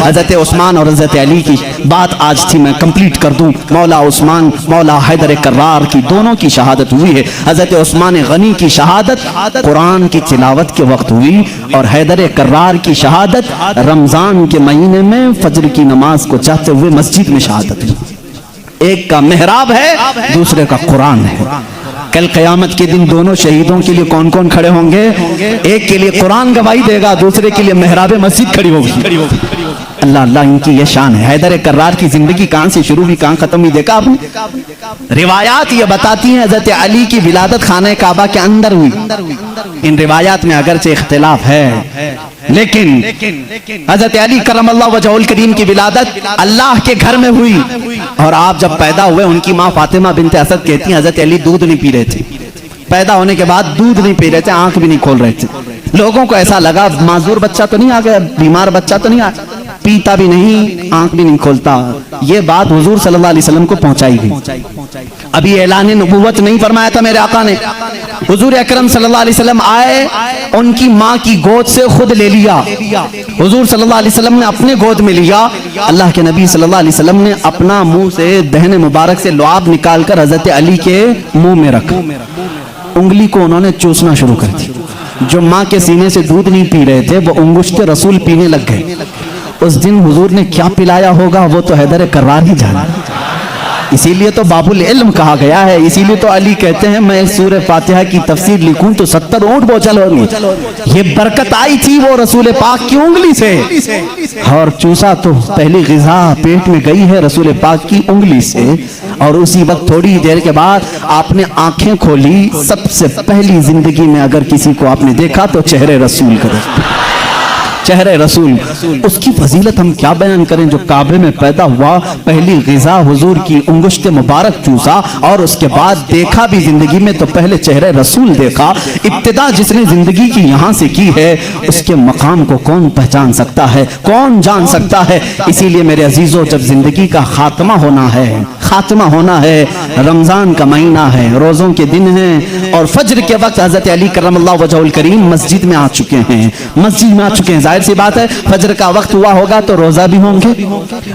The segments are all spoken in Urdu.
حضرت عثمان اور حضرت علی کی بات آج تھی، میں کمپلیٹ کر دوں. مولا عثمان مولا حیدر کرار کی دونوں کی شہادت ہوئی ہے. حضرت عثمان غنی کی شہادت قرآن کی تلاوت کے وقت ہوئی، اور حیدر کرار کی شہادت رمضان کے مہینے میں فجر کی نماز کو چاہتے ہوئے مسجد میں شہادت ہوئی. ایک کا محراب ہے، دوسرے کا قرآن ہے. کل قیامت کے دن دونوں شہیدوں کے لیے کون کون کھڑے ہوں گے؟ ایک کے لیے قرآن گواہی دے گا، دوسرے کے لیے محراب مسجد کھڑی ہوگی. اللہ اللہ ان کی یہ شان ہے. حیدر کرار کی زندگی کہاں سے شروع ہوئی کہاں ختم ہوئی دیکھا آپ نے؟ روایات یہ بتاتی ہیں حضرت علی کی ولادت خانہ کعبہ کے اندر ہوئی. ان روایات میں اگرچہ اختلاف ہے، لیکن حضرت علی کرم اللہ وجہہ الکریم کی ولادت اللہ کے گھر میں ہوئی. اور آپ جب پیدا ہوئے ان کی ماں فاطمہ بنت اسد کہتی ہیں حضرت علی دودھ نہیں پی رہے تھے. پیدا ہونے کے بعد دودھ نہیں پی رہے تھے، آنکھ بھی نہیں کھول رہے تھے. لوگوں کو ایسا لگا معذور بچہ تو نہیں آ گیا، بیمار بچہ تو نہیں آ گیا، پیتا بھی نہیں، آنکھ بھی نہیں کھولتا. یہ بات حضور صلی اللہ علیہ وسلم کو پہنچائی گئی. ابھی اعلان نبوت نہیں فرمایا تھا میرے آقا نے. حضور اکرم صلی اللہ علیہ وسلم آئے، ان کی ماں کی گود سے خود لے لیا. حضور صلی اللہ علیہ وسلم نے اپنے گود میں لیا. اللہ کے نبی صلی اللہ علیہ وسلم نے اپنا منہ سے دہن مبارک سے لعاب نکال کر حضرت علی کے منہ میں رکھا. انگلی کو انہوں نے چوسنا شروع کر دی. جو ماں کے سینے سے دودھ نہیں پی رہے تھے وہ انگشت رسول پینے لگ گئے. اس دن حضور نے کیا پلایا ہوگا وہ تو حیدر کرار ہی جانا. اسی لیے تو باب العلم کہا گیا ہے. اسی لیے تو علی کہتے ہیں میں سورہ فاتحہ کی تفسیر لکھوں تو 70 اونٹ بوچھل ہوں گے. یہ برکت آئی تھی وہ رسول پاک کی انگلی سے، اور چوسا تو پہلی غذا پیٹ میں گئی ہے رسول پاک کی انگلی سے. اور اسی وقت تھوڑی دیر کے بعد آپ نے آنکھیں کھولی. سب سے پہلی زندگی میں اگر کسی کو آپ نے دیکھا تو چہرے رسول کا، چہرے رسول. اس کی فضیلت ہم کیا بیان کریں. جو کعبے میں پیدا ہوا، پہلی غذا حضور کی انگشت مبارک چوسا، اور اس کے بعد دیکھا بھی زندگی میں تو پہلے چہرے رسول دیکھا. ابتدا جس نے زندگی کی یہاں سے کی ہے اس کے مقام کو کون پہچان سکتا ہے، کون جان سکتا ہے. اسی لیے میرے عزیزو جب زندگی کا خاتمہ ہونا ہے، خاتمہ ہونا ہے، رمضان کا مہینہ ہے، روزوں کے دن ہیں، اور فجر کے وقت حضرت علی کرم اللہ وجہہ الکریم مسجد میں آ چکے ہیں. مسجد میں آ چکے ہیں. ظاہر سی بات ہے فجر کا وقت ہوا ہوگا تو روزہ بھی ہوں گے،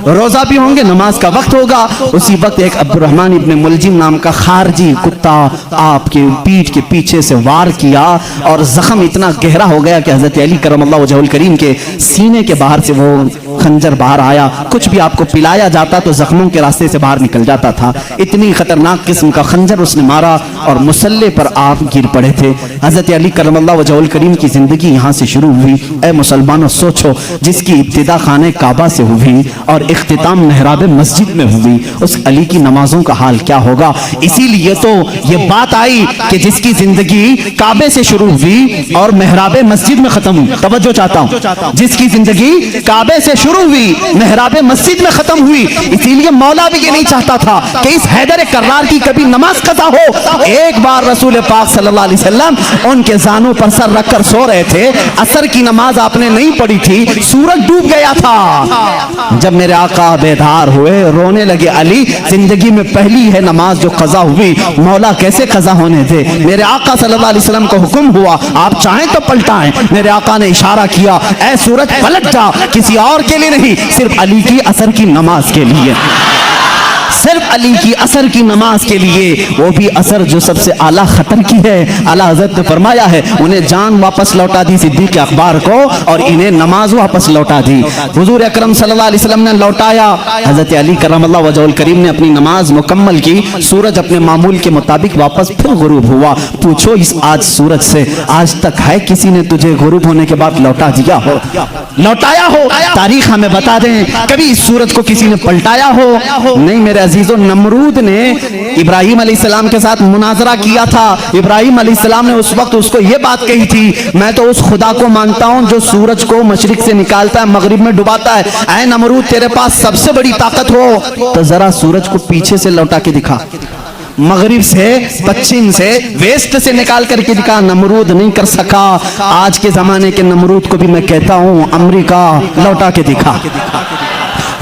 روزہ بھی ہوں گے، نماز کا وقت ہوگا. اسی وقت ایک عبد الرحمن ابن ملجم نام کا خارجی کتا آپ کے پیٹھ کے پیچھے سے وار کیا، اور زخم اتنا گہرا ہو گیا کہ حضرت علی کرم اللہ وجہہ الکریم کے سینے کے باہر سے وہ خنجر باہر آیا. کچھ بھی آپ کو پلایا جاتا تو زخموں کے راستے سے باہر نکل جاتا تھا. اتنی خطرناک قسم کا خنجر اس نے مارا، اور مسلح پر آپ گر پڑے تھے. حضرت علی کرم اللہ وجہہ الکریم کی زندگی یہاں سے شروع ہوئی. اے مسلمانوں سوچو، جس کی ابتدا خانہ کعبہ سے ہوئی اور اختتام محراب مسجد میں ہوئی، اس علی کی نمازوں کا حال کیا ہوگا. اسی لیے تو یہ بات آئی کہ جس کی زندگی کعبے سے شروع ہوئی اور محراب مسجد میں ختم ہوئی. توجہ چاہتا ہوں، جس کی زندگی کعبے سے شروع ہوئی محراب مسجد میں ختم ہوئی. اسی لیے مولا بھی یہ نہیں چاہتا تھا کہ اس حیدر کرار کی کبھی نماز قضا ہو. ایک بار رسول پاک صلی اللہ علیہ وسلم ان کے زانوں پر سر رکھ کر سو رہے تھے. عصر کی نماز آپ نے نہیں پڑھی تھی، سورج ڈوب گیا تھا. جب میرے آقا بیدار ہوئے رونے لگے. علی زندگی میں پہلی ہے نماز جو قضا ہوئی، مولا کیسے قضا ہونے دے. میرے آقا صلی اللہ علیہ وسلم کو حکم ہوا آپ چاہیں تو پلٹائیں. میرے آقا نے اشارہ کیا اے سورج پلٹ جا، کسی اور کے لیے نہیں، صرف علی کی عصر کی نماز کے لیے، صرف علی کی عصر کی نماز کے لیے. وہ بھی عصر جو سب سے اعلیٰ خطر کی ہے. اعلیٰ حضرت نے فرمایا ہے انہیں جان واپس لوٹا دی صدیق اکبر کو، اور انہیں نماز واپس لوٹا دی. حضور اکرم صلی اللہ علیہ وسلم نے لوٹایا. حضرت علی کرم اللہ وجہہ الکریم نے اپنی نماز مکمل کی. سورج اپنے معمول کے مطابق واپس پھر غروب ہوا. پوچھو اس آج سورج سے آج تک ہے کسی نے تجھے غروب ہونے کے بعد لوٹا دیا ہو، لوٹایا ہو؟ تاریخ ہمیں بتا دیں کبھی اس سورج کو کسی نے پلٹایا ہو؟ نہیں میرے عزیزو. نمرود نے ابراہیم علیہ السلام کے ساتھ مناظرہ کیا تھا. ابراہیم علیہ السلام نے اس وقت اس کو یہ بات کہی تھی میں تو اس خدا کو مانتا ہوں جو سورج کو مشرق سے نکالتا ہے مغرب میں ڈباتا ہے. اے نمرود تیرے پاس سب سے بڑی طاقت ہو تو ذرا سورج کو پیچھے سے لوٹا کے دکھا، مغرب سے، پچھم سے، ویسٹ سے نکال کر کے دکھا. نمرود نہیں کر سکا. آج کے زمانے کے نمرود کو بھی میں کہتا ہوں امریکہ لوٹا کے دکھا.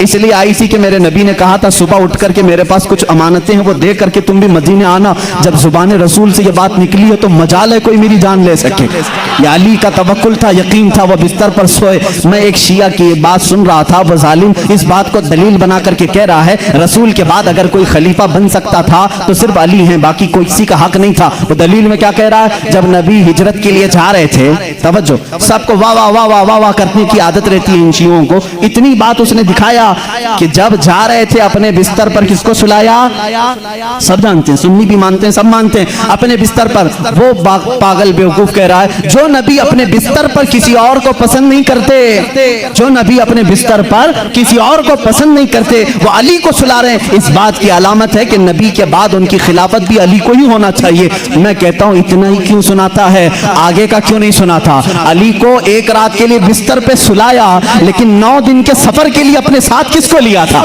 اس لیے آئی سی کہ میرے نبی نے کہا تھا صبح اٹھ کر کے میرے پاس کچھ امانتیں ہیں وہ دے کر کے تم بھی مدینے آنا. جب زبان رسول سے یہ بات نکلی ہے تو مجال ہے کوئی میری جان لے سکے. یہ علی کا توکل تھا, یقین تھا, وہ بستر پر سوئے. میں ایک شیعہ کی یہ بات سن رہا تھا, وہ ظالم اس بات کو دلیل بنا کر کے کہہ رہا ہے رسول کے بعد اگر کوئی خلیفہ بن سکتا تھا تو صرف علی ہیں, باقی کوئی کسی کا حق نہیں تھا. وہ دلیل میں کیا کہہ رہا ہے, جب نبی ہجرت کے لیے جا رہے تھے, توجہ, سب کو واہ واہ واہ واہ واہ واہ کرنے کی عادت رہتی ہے ان شیعوں کو. اتنی بات اس نے دکھایا کہ جب جا رہے تھے اپنے بستر پر کس کو سلایا, سب جانتے ہیں, سنی بھی مانتے ہیں, سب مانتے ہیں, اپنے بستر پر. وہ پاگل بیوقوف کہہ رہا ہے جو نبی اپنے بستر پر کسی اور کو پسند نہیں کرتے, جو نبی اپنے بستر پر کسی اور کو پسند نہیں کرتے وہ علی کو سلا رہے ہیں. اس بات کی علامت ہے کہ نبی کے بعد ان کی خلافت بھی علی کو ہی ہونا چاہیے. میں کہتا ہوں اتنا ہی کیوں سناتا ہے, آگے کا کیوں نہیں سناتا. علی کو ایک رات کے لیے بستر پہ سلایا, لیکن 9 دن کے سفر کے لیے اپنے ساتھ کس کو لیا تھا,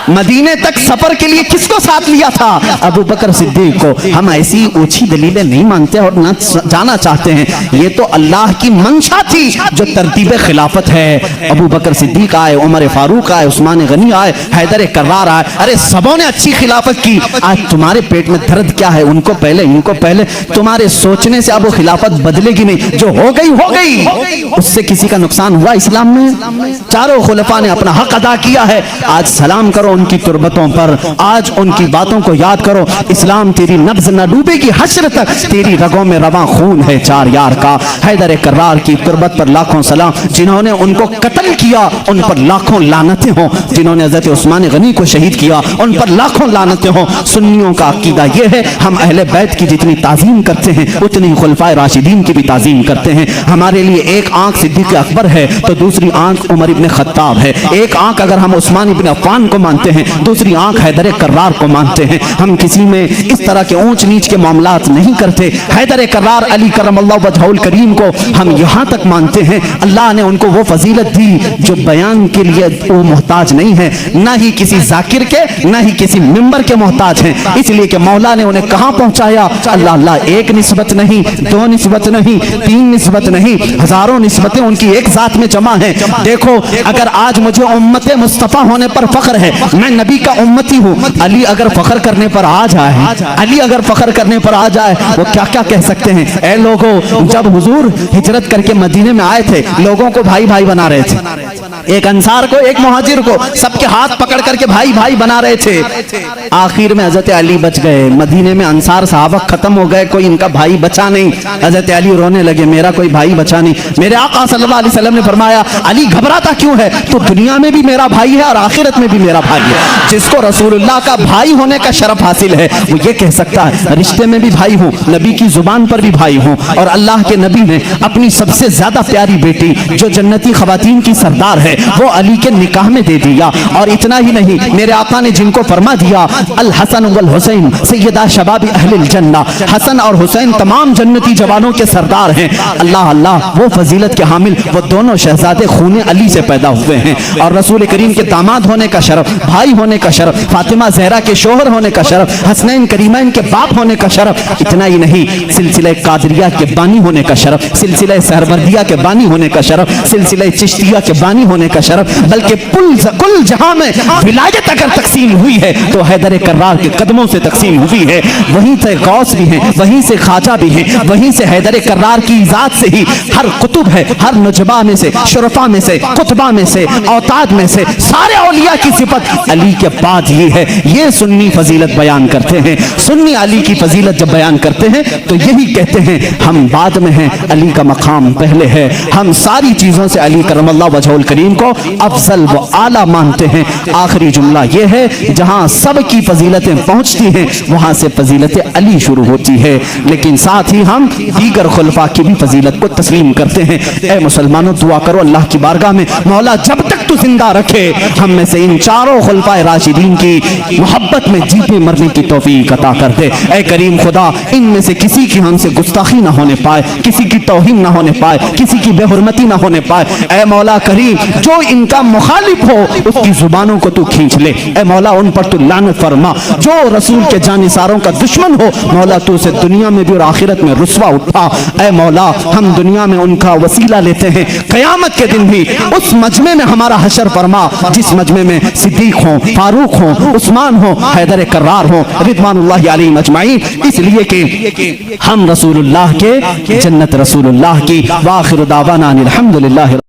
مدینے تک سفر کے لیے کس کو ساتھ لیا تھا, ابو بکر صدیق کو. ہم ایسی اوچھی دلیلیں نہیں مانتے اور نہ جانا چاہتے ہیں. یہ تو اللہ کی منشا تھی جو ترتیب خلافت ہے. ابو بکر صدیق آئے, عمر فاروق آئے, عثمان غنی آئے, حیدر کرار آئے, ارے سبوں نے اچھی خلافت کی. آج تمہارے پیٹ میں درد کیا ہے, ان کو پہلے ان کو پہلے, تمہارے سوچنے سے اب وہ خلافت بدلے گی نہیں, جو ہو گئی ہو گئی. اس سے کسی کا نقصان ہوا اسلام میں؟ چاروں خلفاء نے اپنا حق ادا کیا ہے. آج سلام کرو ان کی تربتوں پر, آج ان کی باتوں کو یاد کرو. اسلام تیری نبض نہ ڈوبے گی حشر تک, تیری رگوں میں رواں خون ہے چار یار کا. حیدر کرار کی تربت پر لاکھوں سلام. جنہوں نے ان کو قتل کیا ان پر لاکھوں لعنتیں ہوں, جنہوں نے حضرت عثمان غنی کو شہید کیا ان پر لاکھوں لعنتیں ہوں. سنیوں کا عقیدہ یہ ہے ہم اہل بیت کی جتنی تعظیم کرتے ہیں اتنی خلفائے راشدین کی بھی تعظیم کرتے ہیں. ہمارے لیے ایک آنکھ صدیق اکبر ہے تو دوسری آنکھ عمر ابن خطاب ہے. ایک آنکھ اگر ہم عثمان ابن عفان کو مانتے ہیں, دوسری آنکھ حیدر کرار کو مانتے ہیں. ہم کسی میں اس طرح کے اونچ نیچ کے معاملات نہیں کرتے. حیدر کرار علی کرم اللہ وجہہ الکریم کو ہم یہاں تک مانتے ہیں اللہ نے ان کو وہ فضیلت دی جو بیان کے لیے وہ محتاج نہیں ہے, نہ ہی کسی ذاکر کے نہ ہی کسی ممبر کے محتاج ہیں. اس لیے کہ مولا نے انہیں کہاں پہنچایا, اللہ اللہ, ایک نسبت نہیں, 2 نسبت نہیں, 3 نسبت نہیں, ہزاروں نسبتیں ان کی ایک ذات میں جمع ہیں. دیکھو اگر آج مجھے امت مصطفیٰ ہونے پر فخر ہے, میں نبی کا امتی ہوں. علی اگر فخر کرنے پر آ جائے, علی اگر فخر کرنے پر آ جائے, وہ کیا کیا کہہ سکتے ہیں. اے لوگوں, جب حضور ہجرت کر کے مدینے میں آئے تھے لوگوں کو بھائی بھائی بنا رہے تھے, ایک انصار کو ایک مہاجر کو سب کے ہاتھ پکڑ کر کے بھائی بھائی بنا رہے تھے. آخر میں حضرت علی بچ گئے, مدینے میں انصار صحابہ ختم ہو گئے, کوئی ان کا بھائی بچا نہیں. حضرت علی رونے لگے, میرا کوئی بھائی بچا نہیں. میرے آقا صلی اللہ علیہ وسلم نے فرمایا علی گھبراتا کیوں ہے, تو دنیا میں بھی میرا بھائی ہے اور آخرت میں بھی میرا بھائی ہے. جس کو رسول اللہ کا بھائی ہونے کا شرف حاصل ہے وہ یہ کہہ سکتا ہے رشتے میں بھی بھائی ہوں, نبی کی زبان پر بھی بھائی ہوں. اور اللہ کے نبی نے اپنی سب سے زیادہ پیاری بیٹی جو جنتی خواتین کی سردار ہے وہ علی کے نکاح میں دے دیا. اور اتنا ہی نہیں, میرے آقا نے جن کو فرما دیا الحسن والحسین سیدہ شباب اہل الجنہ, حسن اور حسین تمام جنتی جوانوں کے سردار ہیں. اللہ اللہ, وہ فضیلت کے حامل وہ دونوں شہزادے خون علی سے پیدا ہوئے ہیں. اور رسول کریم کے داماد ہونے کا شرف, بھائی ہونے کا شرف, فاطمہ زہرا کے شوہر ہونے کا شرف, حسنین کریمین کے باپ ہونے کا شرف. اتنا ہی نہیں, سلسلہ قادریہ کے بانی ہونے کا شرف, سلسلہ سہروردیہ کے بانی ہونے کا شرف, سلسلہ چشتیہ کے بانی ہونے کا شرف, بلکہ کل جہاں میں ولایت اگر تقسیم ہوئی ہے تو حیدر کرار کے قدموں سے تقسیم ہوئی ہے. وہیں سے غوث بھی ہیں, وہیں سے خواجہ بھی ہیں, وہیں سے حیدر کرار کی ذات سے ہی ہر قطب ہے, ہر نجبہ میں سے, شرفا میں سے, قطبہ میں سے, اوتاد میں سے, سارے اولیاء کی صفت علی کے بعد ہی ہے. یہ سنی فضیلت بیان کرتے ہیں. سنی علی کی فضیلت جب بیان کرتے ہیں تو یہی کہتے ہیں ہم بعد میں ہیں, علی کا مقام پہلے ہے. ہم ساری چیزوں سے علی کرم اللہ وجہ الکریم کو افضل و اعلیٰ مانتے ہیں. آخری جملہ یہ ہے, جہاں سب کی فضیلتیں پہنچتی ہیں وہاں سے فضیلت علی شروع ہوتی ہے, لیکن ساتھ ہی ہم دیگر خلفاء کی بھی فضیلت کو تسلیم کرتے ہیں. اے مسلمانوں, دعا کرو اللہ کی بارگاہ میں, مولا جب تک تو زندہ رکھے ہم میں سے ان چاروں خلفائے راشدین کی محبت میں جیتے مرنے کی توفیق عطا کر دے. اے کریم خدا, ان میں سے کسی کی ہم سے گستاخی نہ ہونے پائے, کسی کی توہین نہ ہونے پائے, کسی کی بے حرمتی نہ ہونے پائے. اے مولا کریم, جو ان کا مخالف ہو اس کی زبانوں کو تو کھینچ لے. اے مولا ان پر تو لعنت فرما. جو رسول کے جانثاروں کا دشمن ہو مولا تو اسے دنیا میں بھی اور آخرت میں رسوا اٹھا. اے مولا, ہم دنیا میں ان کا وسیلہ لیتے ہیں, قیامت کے دن بھی اس مجمع میں ہمارا حشر فرما جس مجمع میں صدیق ہوں، فاروق ہوں، عثمان ہوں، حیدر کرار ہوں رضوان اللہ علیہم اجمعین، اس لیے کہ ہم رسول اللہ کے، جنت رسول اللہ کی۔ وآخر دعوانا الحمدللہ۔